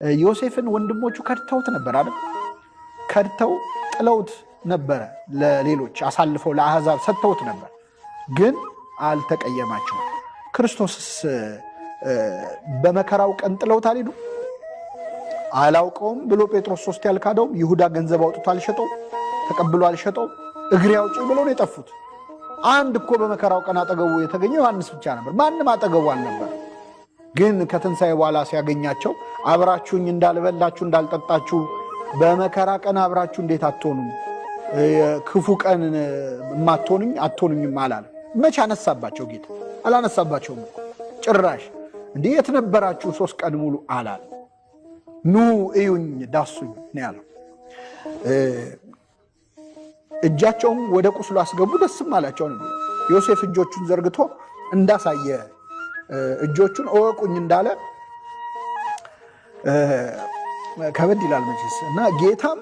ዮሴፍን ወንድሞቹ ከድተውት ነበር አይደል? ከድተው ጥለውት ነበረ፣ ለሌሎች አሳልፈው ለአሕዛብ ሰጥተውት ነበር፣ ግን አልተቀየማቸውም። ክርስቶስስ በመከራው ቀን ጥለውት አልሄዱ? አላውቀውም ብሎ ጴጥሮስ 3 ያልካደውም ይሁዳ ገንዘብ አውጥቶ አልሸጠው፣ ተቀብሎ አልሸጠው፣ እግሬ አውጪኝ ብሎ ነው የጠፉት። አንድ እኮ በመከራው ቀን አጠገቡ የተገኘው ዮሐንስ ብቻ ነበር፣ ማንም አጠገቡ አልነበር። ግን ከትንሣኤ በኋላ ሲያገኛቸው አብራችሁኝ እንዳልበላችሁ እንዳልጠጣችሁ በመከራ ቀን አብራችሁ እንዴት አትሆኑም? ክፉ ቀን ማትሆኑኝ አትሆኑኝም አላለ። መቼ አነሳባቸው ጌታ? አላነሳባቸውም ጭራሽ። እንዲህ የት ነበራችሁ 3 ቀን ሙሉ አላለ። ኑ እዩኝ ዳሱኝ ነው ያለው። እጃቸውን ወደ ቁስሉ አስገቡ፣ ደስም አላቸው ነው። ዮሴፍ እጆቹን ዘርግቶ እንዳሳየ እጆቹን እወቁኝ እንዳለ ከበድ ይላል መቼስ። እና ጌታም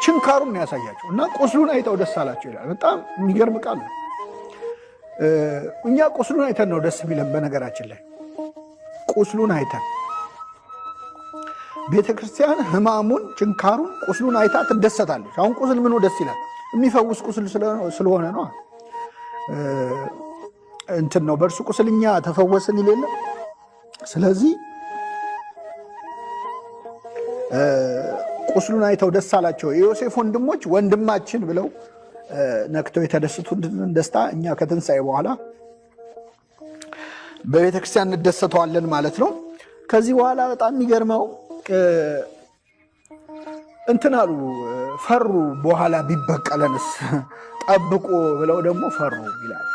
ችንካሩን ያሳያቸው እና ቁስሉን አይተው ደስ አላቸው ይላል። በጣም የሚገርም ቃል ነው። እኛ ቁስሉን አይተን ነው ደስ የሚለን። በነገራችን ላይ ቁስሉን አይተን ቤተክርስቲያን ሕማሙን ችንካሩን ቁስሉን አይታ ትደሰታለች። አሁን ቁስል ምኑ ደስ ይላል? የሚፈውስ ቁስል ስለሆነ ነው። እንትን ነው በእርሱ ቁስል እኛ ተፈወስን ይሌለ። ስለዚህ ቁስሉን አይተው ደስ አላቸው። የዮሴፍ ወንድሞች ወንድማችን ብለው ነክተው የተደሰቱትን ደስታ እኛ ከትንሣኤ በኋላ በቤተክርስቲያን እንደሰተዋለን ማለት ነው። ከዚህ በኋላ በጣም የሚገርመው እንትን አሉ፣ ፈሩ። በኋላ ቢበቀለንስ ጠብቆ ብለው ደግሞ ፈሩ ይላል።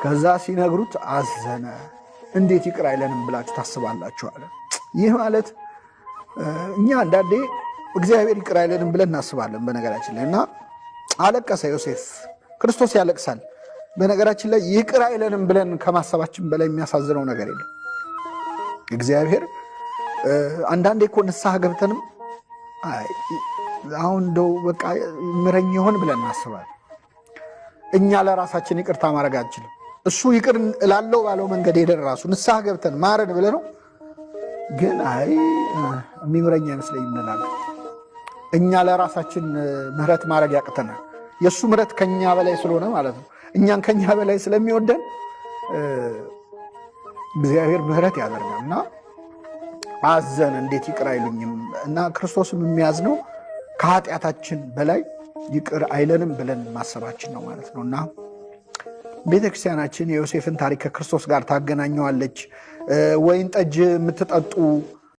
ከዛ ሲነግሩት አዘነ። እንዴት ይቅር አይለንም ብላችሁ ታስባላችሁ አለ። ይህ ማለት እኛ አንዳንዴ እግዚአብሔር ይቅር አይለንም ብለን እናስባለን በነገራችን ላይ። እና አለቀሰ ዮሴፍ። ክርስቶስ ያለቅሳል በነገራችን ላይ። ይቅር አይለንም ብለን ከማሰባችን በላይ የሚያሳዝነው ነገር የለም። እግዚአብሔር አንዳንዴ እኮ ንስሐ ገብተንም አሁን እንደው በቃ ምረኝ ይሆን ብለን እናስባለን። እኛ ለራሳችን ይቅርታ ማድረግ አንችልም። እሱ ይቅር እላለው ባለው መንገድ ሄደን ራሱ ንስሐ ገብተን ማረን ብለ ነው። ግን አይ የሚምረኝ አይመስለኝም እንላለን። እኛ ለራሳችን ምህረት ማድረግ ያቅተናል። የእሱ ምህረት ከኛ በላይ ስለሆነ ማለት ነው። እኛን ከኛ በላይ ስለሚወደን እግዚአብሔር ምህረት ያደርጋል እና አዘን፣ እንዴት ይቅር አይሉኝም? እና ክርስቶስም የሚያዝነው ከኃጢአታችን በላይ ይቅር አይለንም ብለን ማሰባችን ነው ማለት ነው። እና ቤተክርስቲያናችን የዮሴፍን ታሪክ ከክርስቶስ ጋር ታገናኘዋለች። ወይን ጠጅ የምትጠጡ